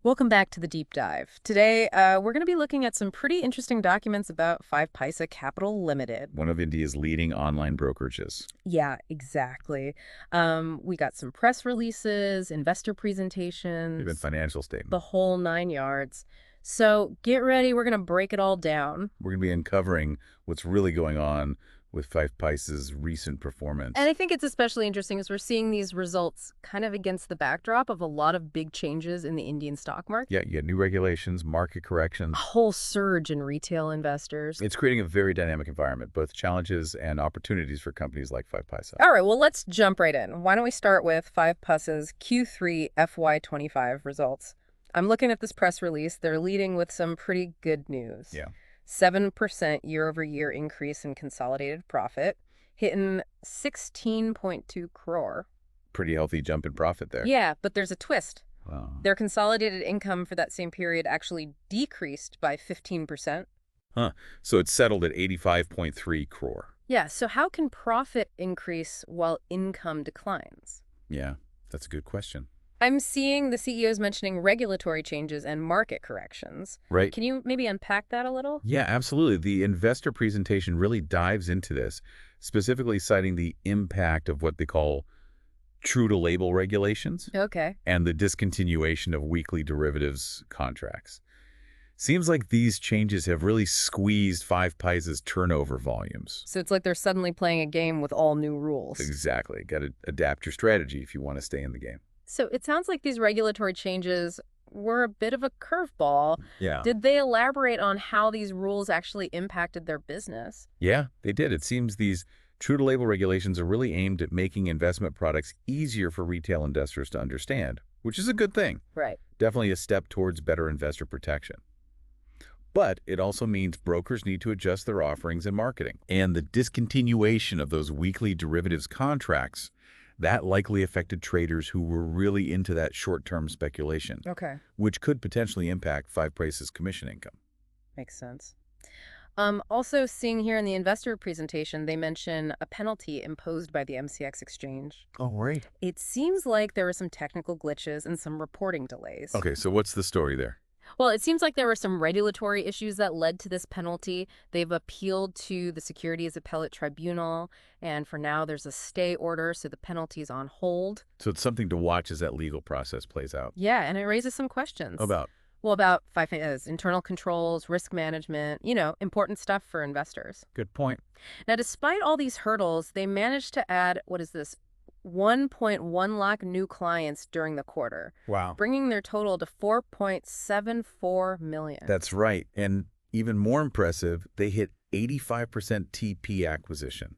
Welcome back to the deep dive. Today, we're going to be looking at some pretty interesting documents about 5Paisa Capital Limited. One of India's leading online brokerages. Yeah, exactly. We got some press releases, investor presentations, Even financial statement. the whole nine yards. So get ready. We're going to break it all down. We're going to be uncovering what's really going on with 5Paisa's recent performance. And I think it's especially interesting as we're seeing these results kind of against the backdrop of a lot of big changes in the Indian stock market. Yeah, you get new regulations, market A corrections. whole surge in retail investors. It's creating a very dynamic environment, both challenges and opportunities for companies like 5Paisa. All right, well, let's jump right in. Why don't we start with 5Paisa's Q3 FY25 results? I'm looking at this press release. They're leading with some pretty good news. Yeah. 7% year-over-year increase in consolidated profit, hitting 16.2 crore. Pretty healthy jump in profit there. Yeah, but there's a twist. Wow. Their consolidated income for that same period actually decreased by 15%. So it's settled at 85.3 crore. Yeah, so how can profit increase while income declines? Yeah, that's a good question. I'm seeing the CEOs mentioning regulatory changes and market corrections. Right. Can you maybe unpack that a little? Yeah, absolutely. The investor presentation really dives into this, specifically citing the impact of what they call true-to-label regulations Okay. and the discontinuation of weekly derivatives contracts. Seems like these changes have really squeezed 5Paisa's turnover volumes. So it's like they're suddenly playing a game with all new rules. Exactly. Got to adapt your strategy if you want to stay in the game. So it sounds like these regulatory changes were a bit of a curveball. Yeah. Did they elaborate on how these rules actually impacted their business? Yeah, they did. It seems these true-to-label regulations are really aimed at making investment products easier for retail investors to understand, which is a good thing. Right. Definitely a step towards better investor protection. But it also means brokers need to adjust their offerings and marketing. And the discontinuation of those weekly derivatives contracts, that likely affected traders who were really into that short-term speculation, Okay. which could potentially impact 5Paisa's commission income. Makes sense. Also seeing here in the investor presentation, they mention a penalty imposed by the MCX exchange. Oh, right. It seems like there were some technical glitches and some reporting delays. Okay, so what's the story there? Well, it seems like there were some regulatory issues that led to this penalty. They've appealed to the Securities Appellate Tribunal, and for now there's a stay order, so the penalty's on hold. So it's something to watch as that legal process plays out. Yeah, and it raises some questions. About? Well, about 5Paisa, internal controls, risk management, important stuff for investors. Good point. Now, despite all these hurdles, they managed to add, 1.1 lakh new clients during the quarter, Wow. bringing their total to 4.74 million. That's right. And even more impressive, they hit 85% TP acquisition.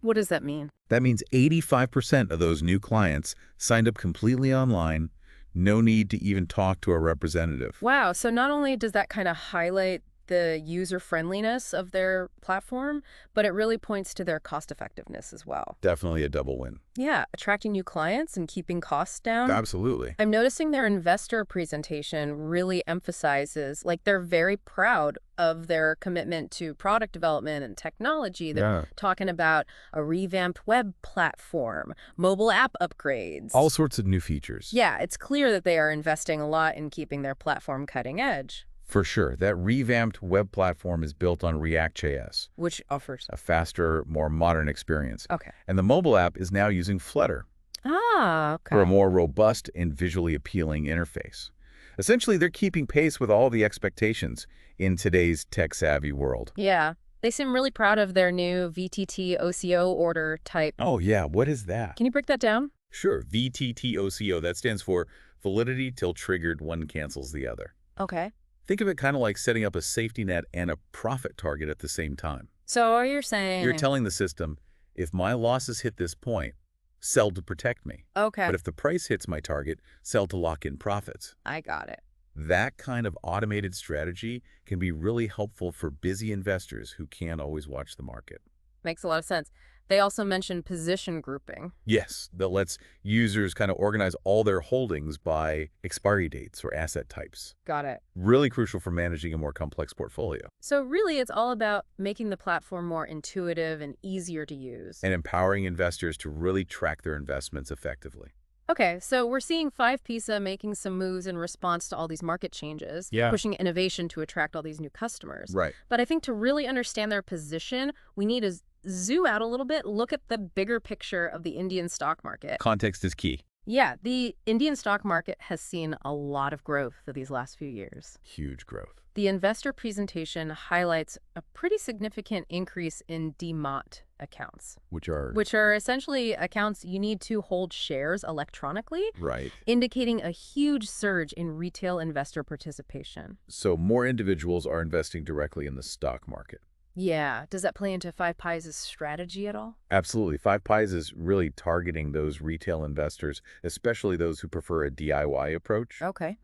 What does that mean? That means 85% of those new clients signed up completely online, no need to even talk to a representative. Wow, so not only does that kind of highlight the user-friendliness of their platform, but it really points to their cost-effectiveness as well. Definitely a double win. Yeah, attracting new clients and keeping costs down. Absolutely. I'm noticing their investor presentation really emphasizes, they're very proud of their commitment to product development and technology. They're talking about a revamped web platform, mobile app upgrades. All sorts of new features. Yeah, it's clear that they are investing a lot in keeping their platform cutting edge. For sure. That revamped web platform is built on React.js, Which offers a faster, more modern experience. Okay. And the mobile app is now using Flutter Ah, okay. for a more robust and visually appealing interface. Essentially, they're keeping pace with all the expectations in today's tech-savvy world. Yeah. They seem really proud of their new VTT OCO order type. Oh, yeah. What is that? Can you break that down? Sure. VTT-OCO. That stands for validity till triggered, one cancels the other. Okay. Think of it kind of like setting up a safety net and a profit target at the same time. So you're saying... You're telling the system, if my losses hit this point, sell to protect me. Okay. But if the price hits my target, sell to lock in profits. I got it. That kind of automated strategy can be really helpful for busy investors who can't always watch the market. Makes a lot of sense. They also mentioned position grouping. Yes, that lets users kind of organize all their holdings by expiry dates or asset types. Got it. Really crucial for managing a more complex portfolio. So really, it's all about making the platform more intuitive and easier to use. And empowering investors to really track their investments effectively. Okay, so we're seeing 5Paisa making some moves in response to all these market changes, pushing innovation to attract all these new customers. Right. But I think to really understand their position, we need to zoom out a little bit, look at the bigger picture of the Indian stock market. Context is key. Yeah, the Indian stock market has seen a lot of growth for these last few years. Huge growth. The investor presentation highlights a pretty significant increase in demat accounts, Which are essentially accounts you need to hold shares electronically, right. indicating a huge surge in retail investor participation. So more individuals are investing directly in the stock market. Yeah, does that play into 5Paisa's strategy at all? Absolutely. 5Paisa is really targeting those retail investors, especially those who prefer a DIY approach Okay,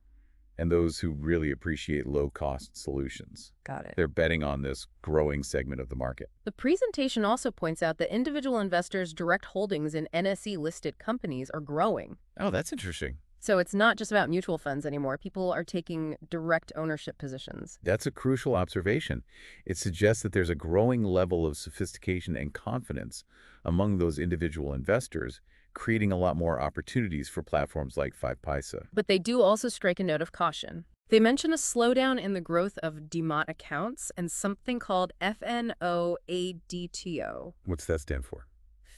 and those who really appreciate low-cost solutions. got it. They're betting on this growing segment of the market. The presentation also points out that individual investors' direct holdings in NSE-listed companies are growing. Oh, that's interesting. So it's not just about mutual funds anymore. People are taking direct ownership positions. That's a crucial observation. It suggests that there's a growing level of sophistication and confidence among those individual investors, creating a lot more opportunities for platforms like 5Paisa. But they do also strike a note of caution. They mention a slowdown in the growth of demat accounts and something called FNOADTO. What's that stand for?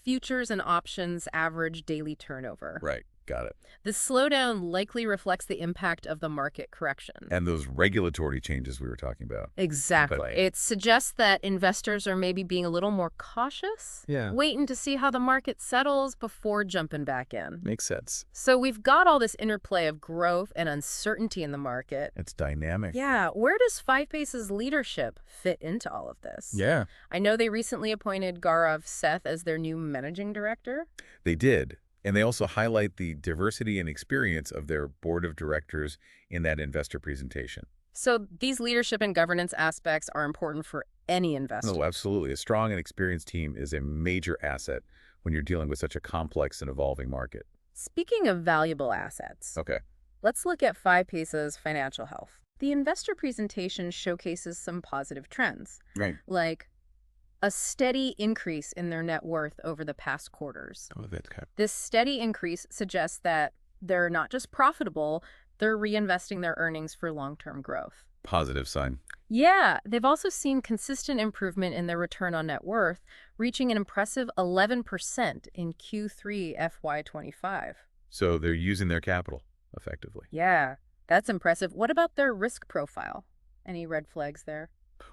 Futures and options average daily turnover. Right. Got it. This slowdown likely reflects the impact of the market correction. And those regulatory changes we were talking about. Exactly. But It suggests that investors are maybe being a little more cautious, waiting to see how the market settles before jumping back in. Makes sense. So we've got all this interplay of growth and uncertainty in the market. It's dynamic. Yeah, where does 5Paisa's leadership fit into all of this? Yeah. I know they recently appointed Gaurav Seth as their new managing director. They did. And they also highlight the diversity and experience of their board of directors in that investor presentation. So these leadership and governance aspects are important for any investor. Oh, absolutely. A strong and experienced team is a major asset when you're dealing with such a complex and evolving market. Speaking of valuable assets, Okay. let's look at 5Paisa's financial health. The investor presentation showcases some positive trends, Right. like a steady increase in their net worth over the past quarters. Oh, that's kind This steady increase suggests that they're not just profitable, they're reinvesting their earnings for long-term growth. positive sign. Yeah, they've also seen consistent improvement in their return on net worth, reaching an impressive 11% in Q3 FY25. So they're using their capital effectively. Yeah, that's impressive. What about their risk profile? Any red flags there?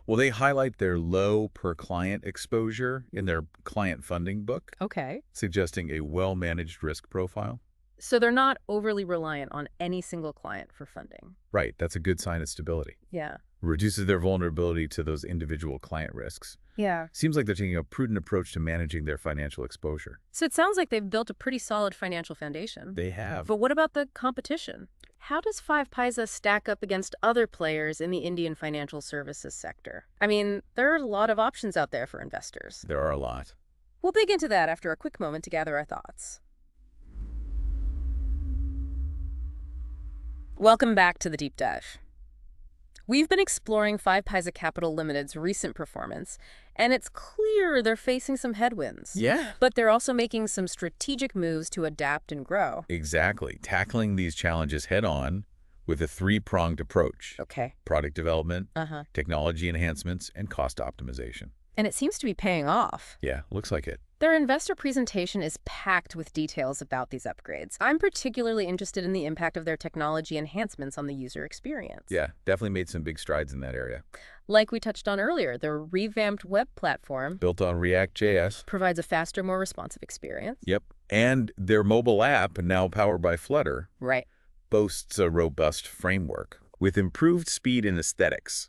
Well, they highlight their low per-client exposure in their client funding book, Okay. suggesting a well-managed risk profile. So they're not overly reliant on any single client for funding. Right, that's a good sign of stability. Yeah. Reduces their vulnerability to those individual client risks. Yeah. Seems like they're taking a prudent approach to managing their financial exposure. So it sounds like they've built a pretty solid financial foundation. They have. But what about the competition? How does 5Paisa stack up against other players in the Indian financial services sector? I mean, there are a lot of options out there for investors. There are a lot. We'll dig into that after a quick moment to gather our thoughts. Welcome back to the Deep Dive. We've been exploring 5Paisa Capital Limited's recent performance, and it's clear they're facing some headwinds. Yeah. But they're also making some strategic moves to adapt and grow. Exactly. Tackling these challenges head-on with a three-pronged approach. Okay. Product development, Uh-huh. technology enhancements, and cost optimization. And it seems to be paying off. Yeah, looks like it. Their investor presentation is packed with details about these upgrades. I'm particularly interested in the impact of their technology enhancements on the user experience. Yeah, definitely made some big strides in that area. Like we touched on earlier, their revamped web platform Built on React.js. provides a faster, more responsive experience. Yep. And their mobile app, now powered by Flutter, Right. boasts a robust framework with improved speed and aesthetics.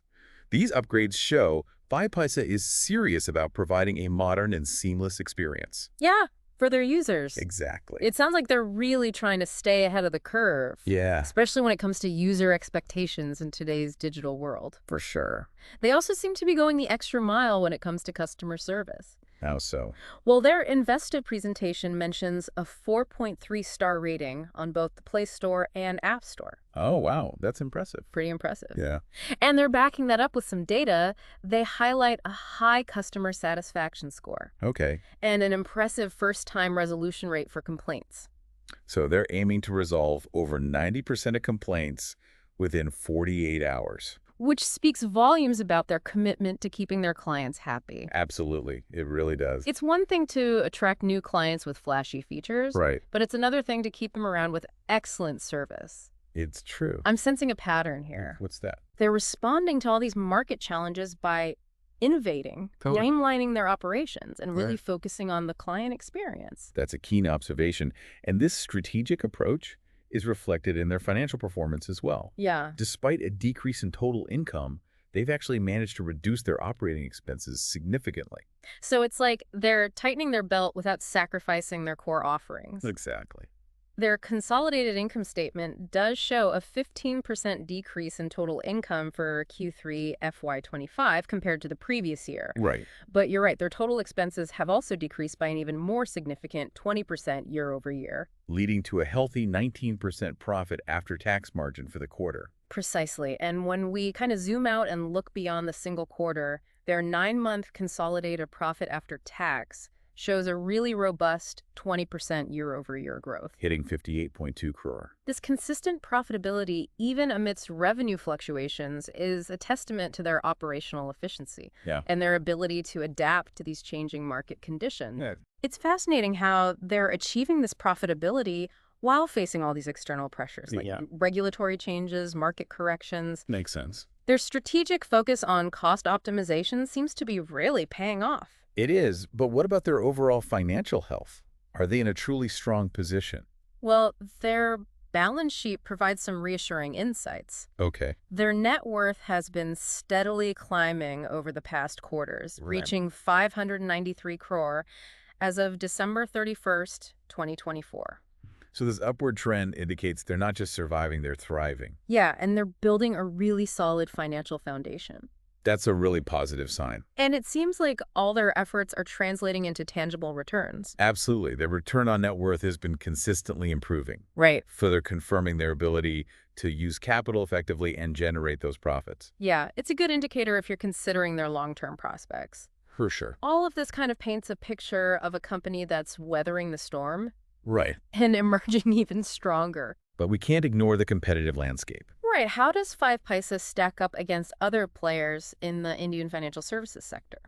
These upgrades show 5Paisa is serious about providing a modern and seamless experience. Yeah, for their users. Exactly. It sounds like they're really trying to stay ahead of the curve. Yeah, Especially when it comes to user expectations in today's digital world. for sure. They also seem to be going the extra mile when it comes to customer service. How so? Well, their investor presentation mentions a 4.3-star rating on both the Play Store and App Store. Oh, wow. That's impressive. Pretty impressive. Yeah. And they're backing that up with some data. They highlight a high customer satisfaction score Okay. and an impressive first-time resolution rate for complaints. So they're aiming to resolve over 90% of complaints within 48 hours. Which speaks volumes about their commitment to keeping their clients happy. Absolutely. It really does. It's one thing to attract new clients with flashy features, Right. but it's another thing to keep them around with excellent service. It's true. I'm sensing a pattern here. What's that? They're responding to all these market challenges by innovating, streamlining their operations, and really focusing on the client experience. That's a keen observation. And this strategic approach is reflected in their financial performance as well. Yeah. Despite a decrease in total income, they've actually managed to reduce their operating expenses significantly. So it's like they're tightening their belt without sacrificing their core offerings. Exactly. Their consolidated income statement does show a 15% decrease in total income for Q3 FY25 compared to the previous year. Right. But you're right, their total expenses have also decreased by an even more significant 20% year over year. Leading to a healthy 19% profit after tax margin for the quarter. Precisely. And when we kind of zoom out and look beyond the single quarter, their 9-month consolidated profit after tax shows a really robust 20% year-over-year growth. Hitting 58.2 crore. This consistent profitability, even amidst revenue fluctuations, is a testament to their operational efficiency and their ability to adapt to these changing market conditions. It's fascinating how they're achieving this profitability while facing all these external pressures, like regulatory changes, market corrections. Makes sense. Their strategic focus on cost optimization seems to be really paying off. It is, but what about their overall financial health? Are they in a truly strong position? Well, their balance sheet provides some reassuring insights. Okay. Their net worth has been steadily climbing over the past quarters, reaching 593 crore as of December 31st, 2024. So this upward trend indicates they're not just surviving, they're thriving. Yeah, and they're building a really solid financial foundation. That's a really positive sign. And it seems like all their efforts are translating into tangible returns. Absolutely. Their return on net worth has been consistently improving. Right. Further confirming their ability to use capital effectively and generate those profits. Yeah, it's a good indicator if you're considering their long-term prospects. For sure. All of this kind of paints a picture of a company that's weathering the storm. Right. And emerging even stronger. But we can't ignore the competitive landscape. Right. How does 5Paisa stack up against other players in the Indian financial services sector?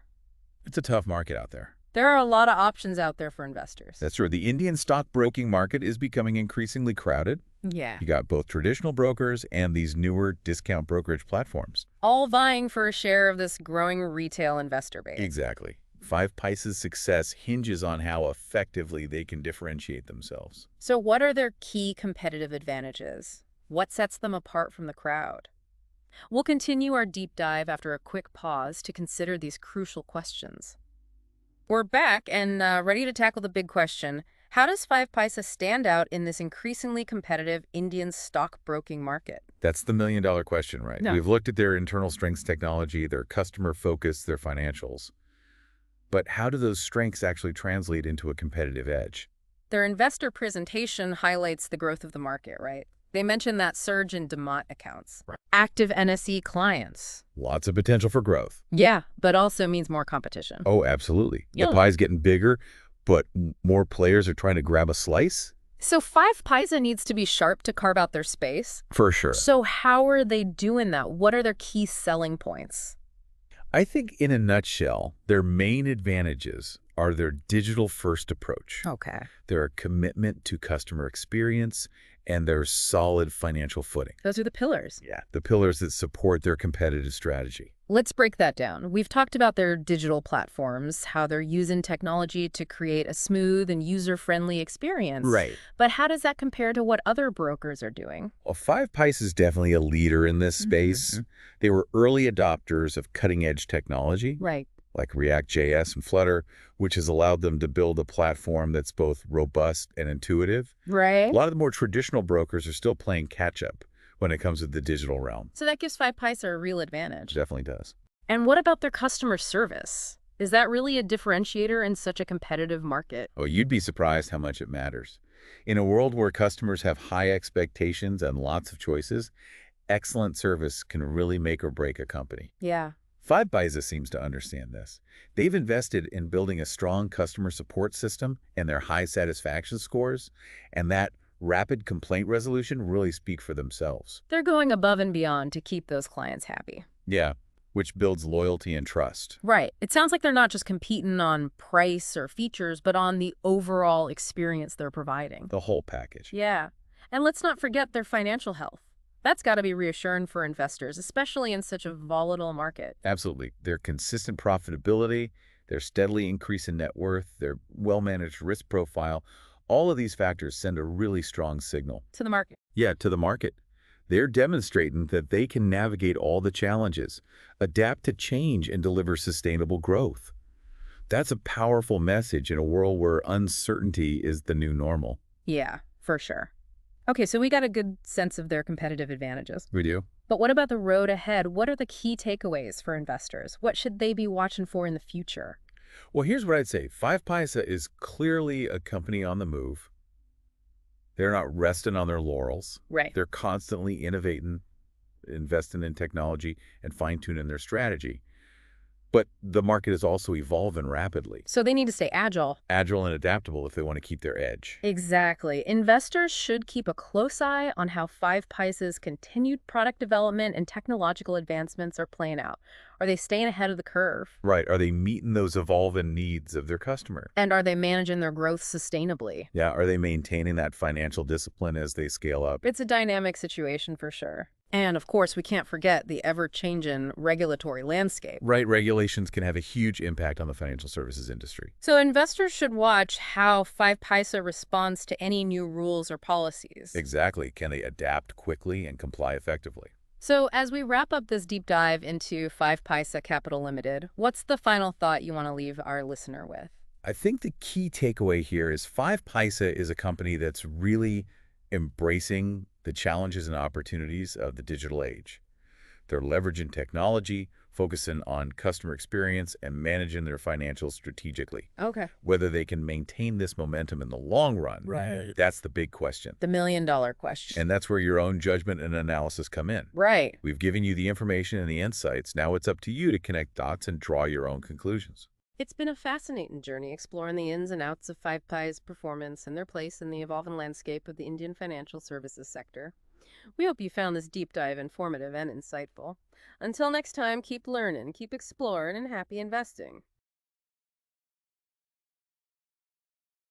It's a tough market out there. There are a lot of options out there for investors. That's true. The Indian stockbroking market is becoming increasingly crowded. Yeah. You got both traditional brokers and these newer discount brokerage platforms. All vying for a share of this growing retail investor base. Exactly. 5Paisa's success hinges on how effectively they can differentiate themselves. So what are their key competitive advantages? What sets them apart from the crowd? We'll continue our deep dive after a quick pause to consider these crucial questions. We're back and ready to tackle the big question. How does 5Paisa stand out in this increasingly competitive Indian stockbroking market? That's the million-dollar question, right? No. We've looked at their internal strengths technology, their customer focus, their financials. But how do those strengths actually translate into a competitive edge? Their investor presentation highlights the growth of the market, right? They mention that surge in DMAT accounts, active NSE clients. Lots of potential for growth. Yeah, but also means more competition. Oh, absolutely. Yeah. The pie's getting bigger, but more players are trying to grab a slice? So 5Paisa needs to be sharp to carve out their space? For sure. So how are they doing that? What are their key selling points? I think in a nutshell, their main advantages are their digital-first approach, Okay. their commitment to customer experience, and their solid financial footing. Those are the pillars. Yeah, the pillars that support their competitive strategy. Let's break that down. We've talked about their digital platforms, how they're using technology to create a smooth and user-friendly experience. Right. But how does that compare to what other brokers are doing? Well, 5Paisa is definitely a leader in this space. They were early adopters of cutting-edge technology, Right. like React.js and Flutter, which has allowed them to build a platform that's both robust and intuitive. Right. A lot of the more traditional brokers are still playing catch-up when it comes to the digital realm. So that gives 5Paisa a real advantage. Definitely does. And what about their customer service? Is that really a differentiator in such a competitive market? Oh, you'd be surprised how much it matters. In a world where customers have high expectations and lots of choices, excellent service can really make or break a company. Yeah. 5Paisa seems to understand this. They've invested in building a strong customer support system and their high satisfaction scores, and that rapid complaint resolution really speak for themselves. They're going above and beyond to keep those clients happy. Yeah, which builds loyalty and trust. Right. It sounds like they're not just competing on price or features, but on the overall experience they're providing. The whole package. Yeah. And let's not forget their financial health. That's got to be reassuring for investors, especially in such a volatile market. Absolutely. Their consistent profitability, their steadily increasing net worth, their well-managed risk profile, all of these factors send a really strong signal. To the market. Yeah, to the market. They're demonstrating that they can navigate all the challenges, adapt to change, and deliver sustainable growth. That's a powerful message in a world where uncertainty is the new normal. Yeah, for sure. Okay, so we got a good sense of their competitive advantages. We do. But what about the road ahead? What are the key takeaways for investors? What should they be watching for in the future? Well, here's what I'd say. 5Paisa is clearly a company on the move. They're not resting on their laurels. Right. They're constantly innovating, investing in technology, and fine-tuning their strategy. But the market is also evolving rapidly. So they need to stay agile. Agile and adaptable if they want to keep their edge. Exactly. Investors should keep a close eye on how 5Paisa's continued product development and technological advancements are playing out. Are they staying ahead of the curve? Right. Are they meeting those evolving needs of their customer? And are they managing their growth sustainably? Yeah. Are they maintaining that financial discipline as they scale up? It's a dynamic situation for sure. And, of course, we can't forget the ever-changing regulatory landscape. Right. Regulations can have a huge impact on the financial services industry. So investors should watch how 5Paisa responds to any new rules or policies. Exactly. Can they adapt quickly and comply effectively? So as we wrap up this deep dive into 5Paisa Capital Ltd, what's the final thought you want to leave our listener with? I think the key takeaway here is 5Paisa is a company that's really embracing the challenges and opportunities of the digital age. They're leveraging technology, focusing on customer experience, and managing their financials strategically. Okay. Whether they can maintain this momentum in the long run, Right. That's the big question. The million-dollar question. And that's where your own judgment and analysis come in. Right. We've given you the information and the insights. Now it's up to you to connect dots and draw your own conclusions. It's been a fascinating journey exploring the ins and outs of 5Pai's performance and their place in the evolving landscape of the Indian financial services sector. We hope you found this deep dive informative and insightful. Until next time, keep learning, keep exploring, and happy investing.